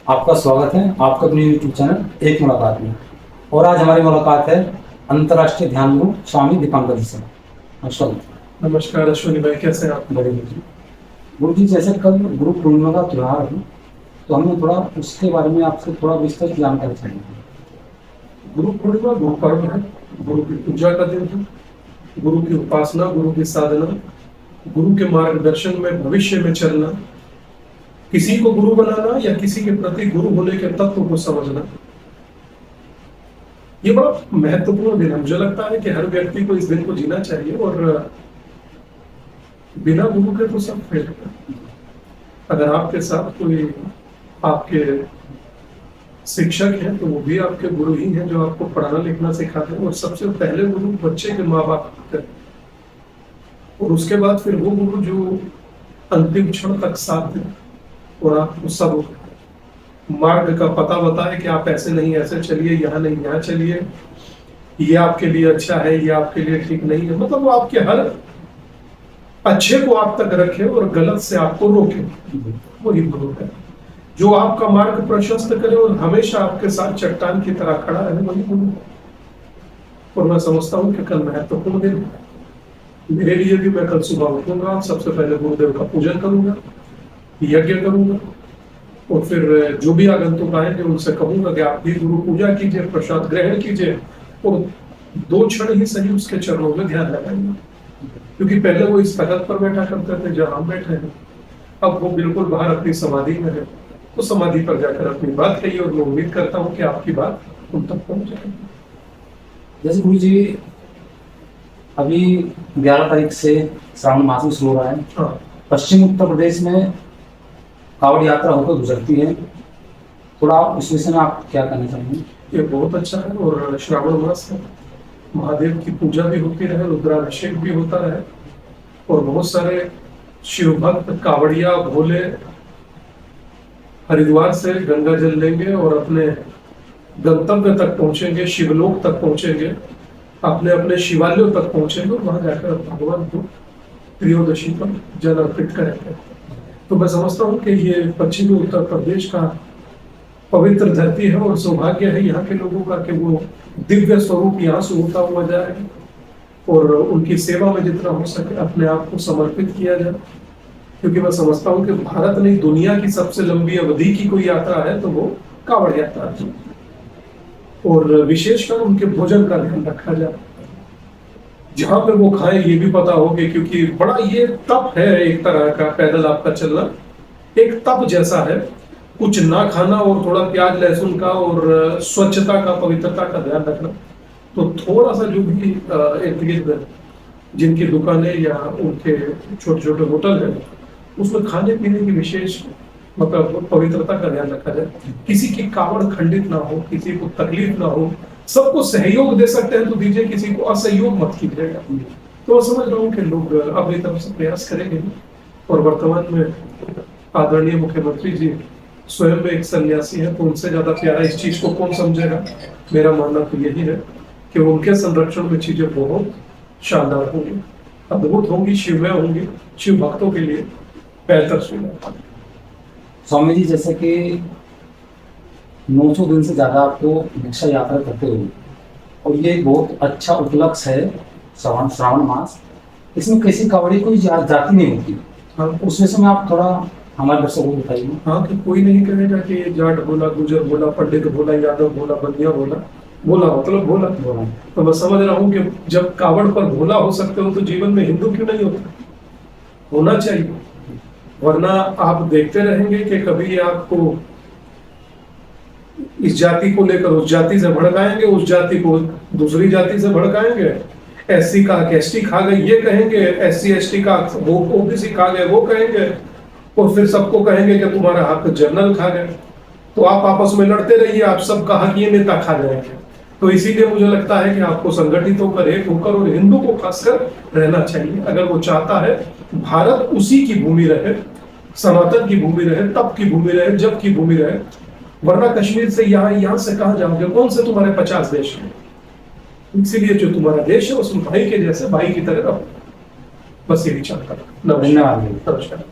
आपका स्वागत है आपका अपने यूट्यूब चैनल एक मुलाकात में। और आज हमारी मुलाकात है अंतर्राष्ट्रीय ध्यान गुरु स्वामी दीपांकर जी से। नमस्कार। नमस्कार अश्विनी भाई, कैसे हैं आप? बड़े जी गुरु जी, जैसे कल गुरु पूर्णिमा का त्योहार है तो हमें थोड़ा उसके बारे में आपसे थोड़ा विस्तृत जानकारी चाहिए। गुरु पूर्णिमा गुरु पर्व है, गुरु की पूजा का दिन है, गुरु की उपासना, गुरु की साधना, गुरु के मार्गदर्शन में भविष्य में चलना, किसी को गुरु बनाना या किसी के प्रति गुरु होने के तत्व को समझना, ये बड़ा महत्वपूर्ण दिन है। मुझे लगता है कि हर व्यक्ति को इस दिन को जीना चाहिए और बिना गुरु के तो सब फेल है। अगर आपके साथ कोई आपके शिक्षक हैं तो वो भी आपके गुरु ही हैं, जो आपको पढ़ाना लिखना सिखाते हैं। और सबसे पहले गुरु बच्चे के माँ बाप होते हैं और उसके बाद फिर वो गुरु जो अंतिम क्षण तक साथ दें और आपको सब मार्ग का पता बताए कि आप ऐसे नहीं ऐसे चलिए, यहाँ नहीं यहाँ चलिए, ये आपके लिए अच्छा है, ये आपके लिए ठीक नहीं है। मतलब वो आपके हर अच्छे को आप तक रखे और गलत से आपको रोके, वही गुरु है। जो आपका मार्ग प्रशस्त करे और हमेशा आपके साथ चट्टान की तरह खड़ा रहे, वही गुरु है। और मैं समझता हूँ कि कल महत्वपूर्ण दिन है मेरे लिए भी। मैं कल सुबह उठूंगा, सबसे पहले गुरुदेव का पूजन करूंगा, यज्ञ करूंगा और फिर जो भी आगंतुक आएंगे उनसे कहूंगा कि आप भी गुरु पूजा कीजिए, प्रसाद ग्रहण कीजिए और 2 क्षण ही सही उसके चरणों में ध्यान लगाएंगे। क्योंकि पहले वो इस तख्त पर बैठा करते थे जहां हम बैठे हैं, अब वो बिल्कुल बाहर अपनी समाधि में है। तो समाधि पर जाकर अपनी बात कहिए और मैं उम्मीद करता हूँ कि आपकी बात उन तक पहुंच जाएगी। जैसे गुरु जी अभी 11 तारीख से श्रावण मास में शुरू हो रहा है। हाँ, पश्चिम उत्तर प्रदेश में कावड़ यात्रा होकर गुजरती है, थोड़ा उस विषय में आप क्या कहना चाहेंगे? ये बहुत अच्छा है और श्रावण मास है, महादेव की पूजा भी होती रहे, रुद्राभिषेक भी होता रहे और बहुत सारे शिव भक्त कावड़िया भोले हरिद्वार से गंगा जल लेंगे और अपने गंतव्य तक पहुंचेंगे, शिवलोक तक पहुंचेंगे, अपने अपने शिवालयों तक पहुंचेंगे और वहां जाकर भगवान को त्रयोदशी पर जल अर्पित करेंगे। तो मैं समझता हूँ कि ये पश्चिमी उत्तर प्रदेश का पवित्र धरती है और सौभाग्य है यहाँ के लोगों का कि वो दिव्य स्वरूप यहाँ से होता हुआ जाए और उनकी सेवा में जितना हो सके अपने आप को समर्पित किया जाए। क्योंकि मैं समझता हूँ कि भारत नहीं, दुनिया की सबसे लंबी अवधि की कोई यात्रा है तो वो कावड़ यात्रा है। और विशेषकर उनके भोजन का ध्यान रखा जाए, जहां पे वो खाएं ये भी पता हो कि, क्योंकि बड़ा ये तप है एक तरह का, पैदल आपका चलना एक तप जैसा है। कुछ ना खाना और थोड़ा प्याज लहसुन का और स्वच्छता का, पवित्रता का ध्यान रखना। तो थोड़ा सा जो भी इर्द गिर्द जिनकी दुकानें या उनके छोटे छोटे होटल है उसमें खाने पीने की विशेष मतलब पवित्रता का ध्यान रखा जाए। किसी की कावड़ खंडित ना हो, किसी को तकलीफ ना हो, सबको सहयोग दे सकते हैं तो दीजिए, किसी को असहयोग मत कीजिएगा। तो मैं समझ रहा हूँ कि लोग अपनी तरफ से प्रयास करेंगे और वर्तमान में आदरणीय मुख्यमंत्री जी स्वयं में एक सन्यासी है तो उनसे ज्यादा प्यारा इस चीज को कौन समझेगा। मेरा मानना तो यही है कि उनके संरक्षण में चीजें बहुत शानदार होंगी, अद्भुत होंगी, शिवमय होंगी, शिव भक्तों के लिए बेहतर सुविधा। स्वामी जी, जैसे कि 900 दिन से ज्यादा आपको भिक्षा यात्रा करते हुए और ये बहुत अच्छा उपलक्ष्य है श्रावण मास, इसमें किसी कावड़ी कोई जाति नहीं होती। हाँ, उस विषय में आप थोड़ा हमारे दर्शकों को बताइए। हाँ, कि कोई नहीं कहेगा कि जाट बोला, गुजर बोला, पंडित बोला, यादव बोला, बंदिया बोला, बोला मतलब बोला। तो मैं समझ रहा हूँ कि जब कावड़ पर भोला हो सकते हो तो जीवन में हिंदू क्यों नहीं होता, होना चाहिए। वरना आप देखते रहेंगे कि कभी आपको इस जाति को लेकर उस जाति से भड़काएंगे, उस जाति को दूसरी जाति से भड़काएंगे, एससी का एसटी खा गए ये कहेंगे, एससी एसटी का वो ओबीसी खा गए वो कहेंगे और फिर सबको कहेंगे कि तुम्हारा हक जनरल खा गए। तो आप आपस में लड़ते रहिए, आप सबका हक ये नेता खा जाएंगे। तो इसीलिए मुझे लगता है कि आपको संगठित होकर, एक होकर और हिंदू को खासकर रहना चाहिए। अगर वो चाहता है भारत उसी की भूमि रहे, सनातन की भूमि रहे, तप की भूमि रहे, जप की भूमि रहे। वरना कश्मीर से यहाँ से कहाँ जाओगे, कौन से तुम्हारे 50 देश हैं। इसीलिए जो तुम्हारा देश है उसमें भाई के जैसे भाई की तरह रहो, बस ये विचार करो। धन्यवाद। नमस्कार।